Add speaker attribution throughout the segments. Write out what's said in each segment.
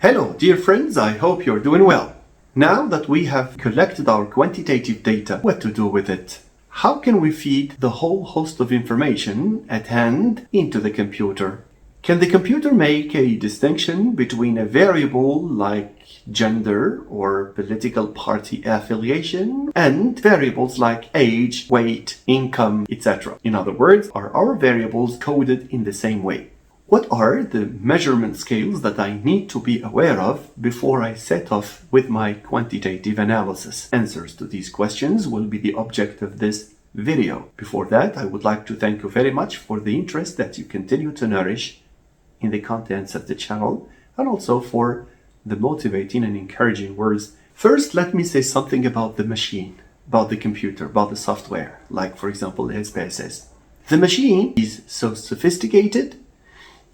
Speaker 1: Hello, dear friends, I hope you're doing well. Now that we have collected our quantitative data, what to do with it? How can we feed the whole host of information at hand into the computer? Can the computer make a distinction between a variable like gender or political party affiliation and variables like age, weight, income, etc.? In other words, are our variables coded in the same way? What are the measurement scales that I need to be aware of before I set off with my quantitative analysis? Answers to these questions will be the object of this video. Before that, I would like to thank you very much for the interest that you continue to nourish in the contents of the channel, and also for the motivating and encouraging words. First, let me say something about the machine, about the computer, about the software, like for example the SPSS. The machine is so sophisticated.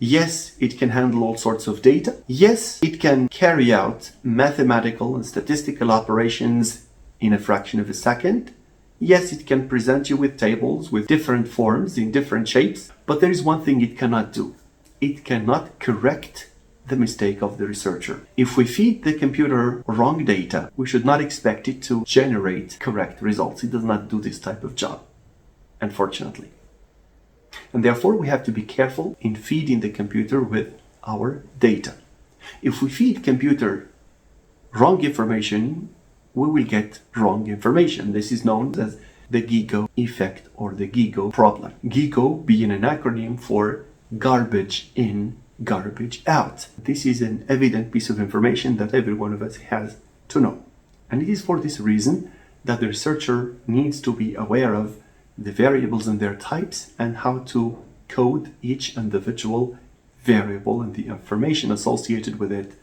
Speaker 1: Yes, it can handle all sorts of data. Yes, it can carry out mathematical and statistical operations in a fraction of a second. Yes, it can present you with tables with different forms in different shapes, but there is one thing it cannot do. It cannot correct the mistake of the researcher. If we feed the computer wrong data, we should not expect it to generate correct results. It does not do this type of job, unfortunately. And therefore, we have to be careful in feeding the computer with our data. If we feed computer wrong information, we will get wrong information. This is known as the GIGO effect or the GIGO problem. GIGO being an acronym for garbage in, garbage out. This is an evident piece of information that every one of us has to know. And it is for this reason that the researcher needs to be aware of the variables and their types and how to code each individual variable and the information associated with it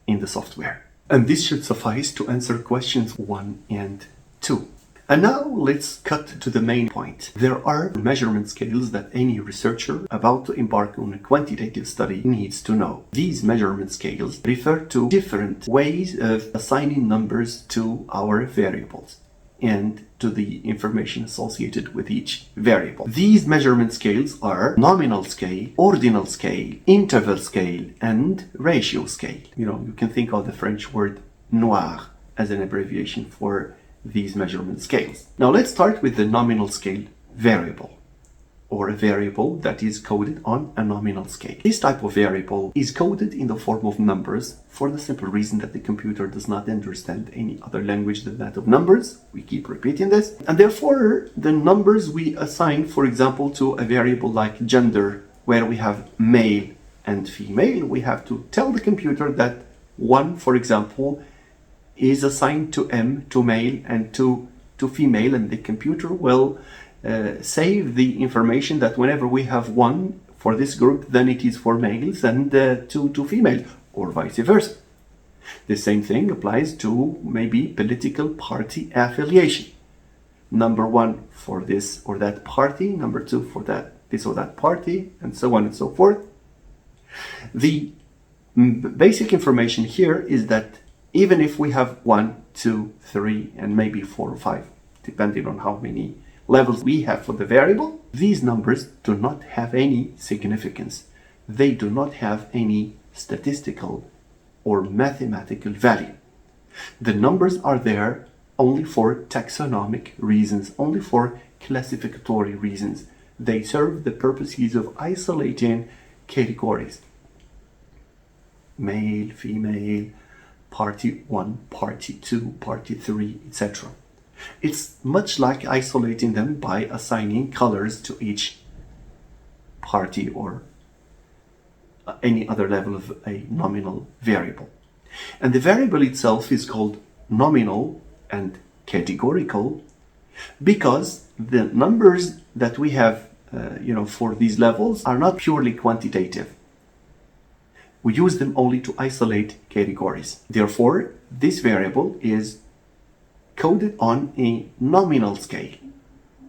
Speaker 1: in the software. And this should suffice to answer questions 1 and 2. And now let's cut to the main point. There are measurement scales that any researcher about to embark on a quantitative study needs to know. These measurement scales refer to different ways of assigning numbers to our variables and to the information associated with each variable. These measurement scales are nominal scale, ordinal scale, interval scale, and ratio scale. You can think of the French word noir as an abbreviation for these measurement scales. Now let's start with the nominal scale variable, or a variable that is coded on a nominal scale. This type of variable is coded in the form of numbers for the simple reason that the computer does not understand any other language than that of numbers. We keep repeating this. And therefore, the numbers we assign, for example, to a variable like gender, where we have male and female, we have to tell the computer that 1, for example, is assigned to M, to male, and to female, and the computer will save the information that whenever we have 1 for this group, then it is for males, and 2 to female, or vice versa. The same thing applies to maybe political party affiliation. Number 1 for this or that party, number 2 for this or that party, and so on and so forth. The basic information here is that even if we have 1, 2, 3, and maybe 4 or 5, depending on how many levels we have for the variable, these numbers do not have any significance. They do not have any statistical or mathematical value. The numbers are there only for taxonomic reasons, only for classificatory reasons. They serve the purposes of isolating categories. Male, female, party 1, party 2, party 3, etc. It's much like isolating them by assigning colors to each party or any other level of a nominal variable. And the variable itself is called nominal and categorical because the numbers that we have for these levels are not purely quantitative. We use them only to isolate categories. Therefore, this variable is coded on a nominal scale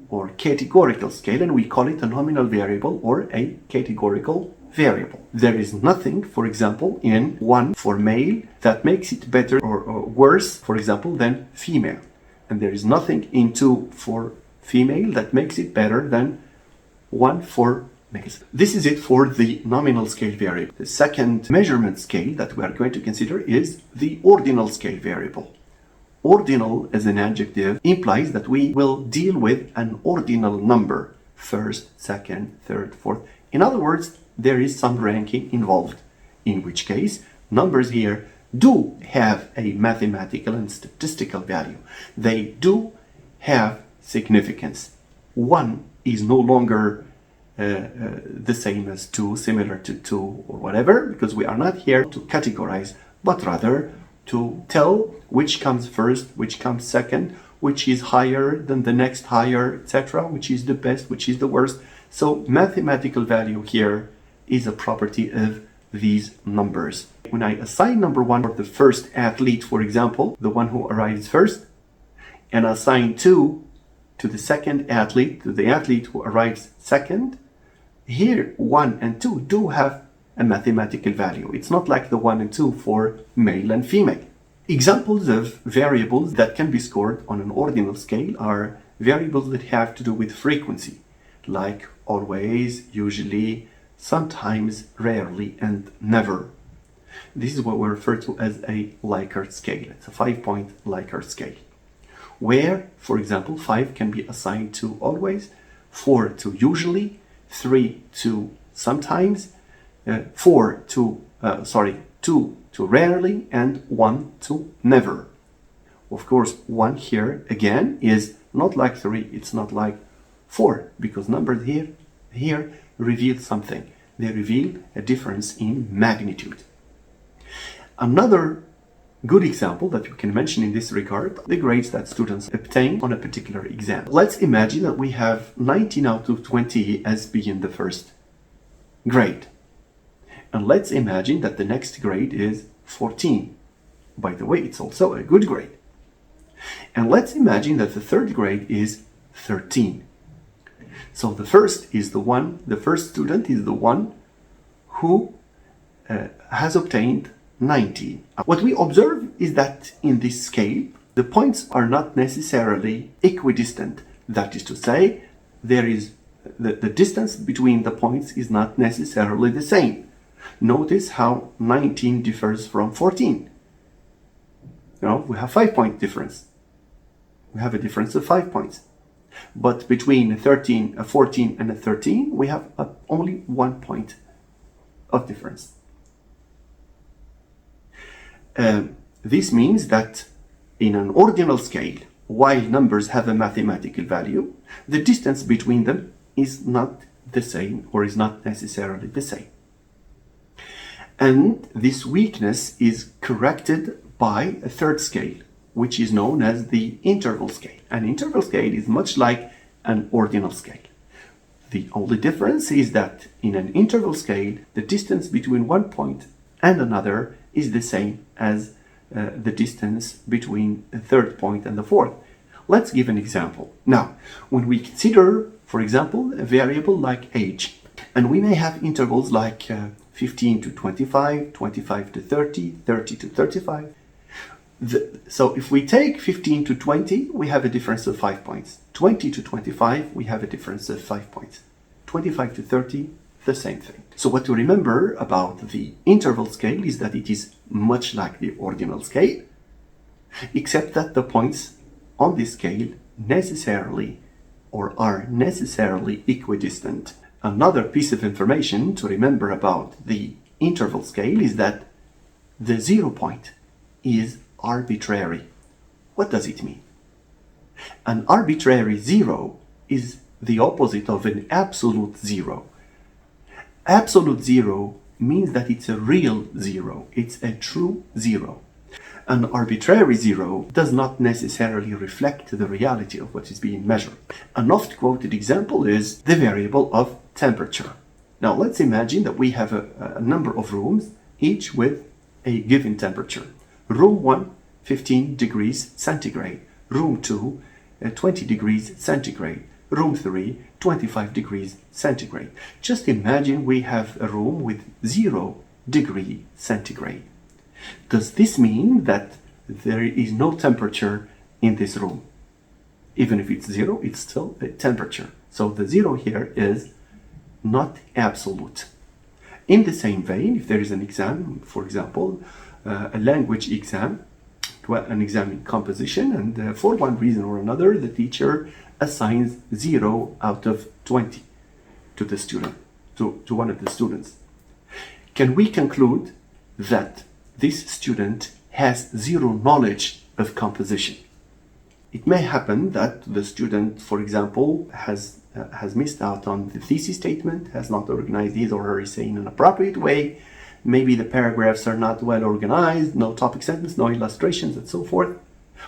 Speaker 1: or categorical scale, and we call it a nominal variable or a categorical variable. There is nothing, for example, in 1 for male that makes it better or worse, for example, than female. And there is nothing in 2 for female that makes it better than 1 for negative. This is it for the nominal scale variable. The second measurement scale that we are going to consider is the ordinal scale variable. Ordinal as an adjective implies that we will deal with an ordinal number, first, second, third, fourth. In other words, there is some ranking involved, in which case numbers here do have a mathematical and statistical value. They do have significance. 1 is no longer the same as 2, similar to 2 or whatever, because we are not here to categorize, but rather to tell which comes first, which comes second, which is higher than the next higher, etc., which is the best, which is the worst. So mathematical value here is a property of these numbers. When I assign number 1 for the first athlete, for example, the one who arrives first, and assign 2 to the second athlete, to the athlete who arrives second, here 1 and 2 do have a mathematical value. It's not like the 1 and 2 for male and female. Examples of variables that can be scored on an ordinal scale are variables that have to do with frequency, like always, usually, sometimes, rarely, and never. This is what we refer to as a Likert scale. It's a 5-point Likert scale, where, for example, 5 can be assigned to always, 4 to usually, 3 to sometimes, 2 to rarely, and 1 to never. Of course, 1 here again is not like 3, it's not like 4, because numbers here reveal something. They reveal a difference in magnitude. Another good example that we can mention in this regard, the grades that students obtain on a particular exam. Let's imagine that we have 19 out of 20 as being the first grade. And let's imagine that the next grade is 14. By the way, it's also a good grade. And let's imagine that the third grade is 13. So the first student is the one who has obtained 90. What we observe is that in this scale, the points are not necessarily equidistant. That is to say, there is the distance between the points is not necessarily the same. Notice how 19 differs from 14. We have 5-point difference. We have a difference of 5 points. But between a 14 and a 13, we have only 1 point of difference. This means that in an ordinal scale, while numbers have a mathematical value, the distance between them is not the same, or is not necessarily the same. And this weakness is corrected by a third scale, which is known as the interval scale. An interval scale is much like an ordinal scale. The only difference is that in an interval scale, the distance between one point and another is the same as the distance between the third point and the fourth. Let's give an example. Now, when we consider, for example, a variable like age, and we may have intervals like 15 to 25, 25 to 30, 30 to 35. So if we take 15 to 20, we have a difference of 5 points. 20 to 25, we have a difference of 5 points. 25 to 30, the same thing. So what to remember about the interval scale is that it is much like the ordinal scale, except that the points on this scale necessarily or are necessarily equidistant. Another piece of information to remember about the interval scale is that the 0 point is arbitrary. What does it mean? An arbitrary 0 is the opposite of an absolute 0. Absolute 0 means that it's a real 0. It's a true 0. An arbitrary 0 does not necessarily reflect the reality of what is being measured. An oft-quoted example is the variable of temperature. Now let's imagine that we have a number of rooms, each with a given temperature. Room 1, 15 degrees centigrade. Room 2, 20 degrees centigrade. Room 3, 25 degrees centigrade. Just imagine we have a room with 0 degree centigrade. Does this mean that there is no temperature in this room? Even if it's 0, it's still a temperature. So the 0 here is not absolute. In the same vein, if there is an exam, for example, a language exam, an exam in composition, and for one reason or another, the teacher assigns 0 out of 20 to the student, to one of the students. Can we conclude that this student has 0 knowledge of composition? It may happen that the student, for example, has missed out on the thesis statement, has not organized his or her essay in an appropriate way. Maybe the paragraphs are not well organized, no topic sentence, no illustrations, and so forth.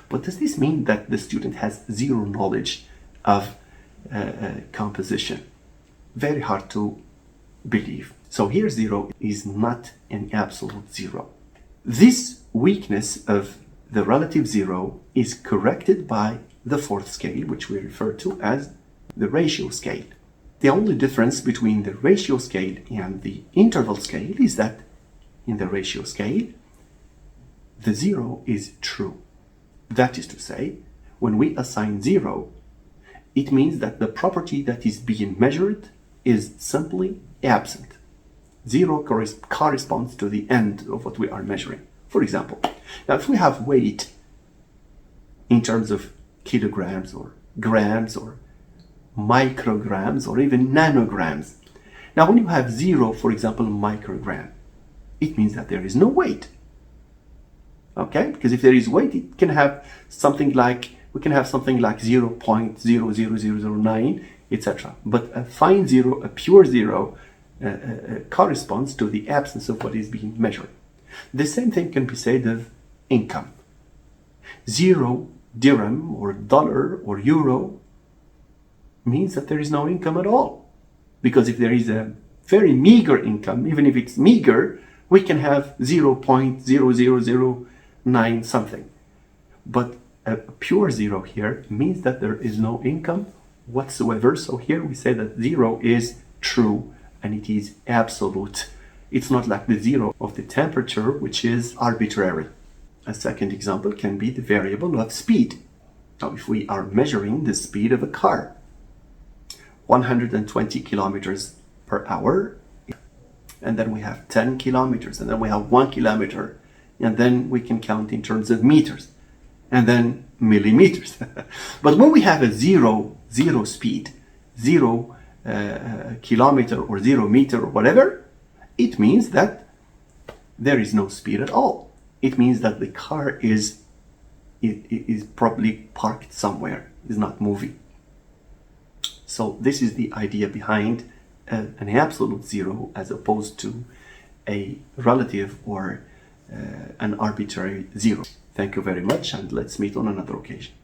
Speaker 1: But does this mean that the student has 0 knowledge of composition? Very hard to believe. So here 0 is not an absolute 0. This weakness of the relative 0 is corrected by the 4th scale, which we refer to as the ratio scale. The only difference between the ratio scale and the interval scale is that in the ratio scale, the 0 is true. That is to say, when we assign 0, it means that the property that is being measured is simply absent. 0 corresponds to the end of what we are measuring. For example, now if we have weight in terms of kilograms or grams or micrograms or even nanograms. Now when you have 0, for example, microgram, it means that there is no weight. Okay? Because if there is weight, it can have something like, we can have something like 0.00009, etc. But a fine 0, a pure 0, corresponds to the absence of what is being measured. The same thing can be said of income. 0 dirham or dollar or euro means that there is no income at all. Because if there is a very meager income, even if it's meager, we can have 0.0009 something. But a pure 0 here means that there is no income whatsoever. So here we say that 0 is true and it is absolute. It's not like the 0 of the temperature, which is arbitrary. A second example can be the variable of speed. Now, if we are measuring the speed of a car, 120 kilometers per hour, and then we have 10 kilometers, and then we have 1 kilometer, and then we can count in terms of meters, and then millimeters. But when we have a zero speed, 0 kilometer or 0 meter or whatever, it means that there is no speed at all. It means that the car is probably parked somewhere, is not moving. So this is the idea behind an absolute 0 as opposed to a relative or an arbitrary 0. Thank you very much, and let's meet on another occasion.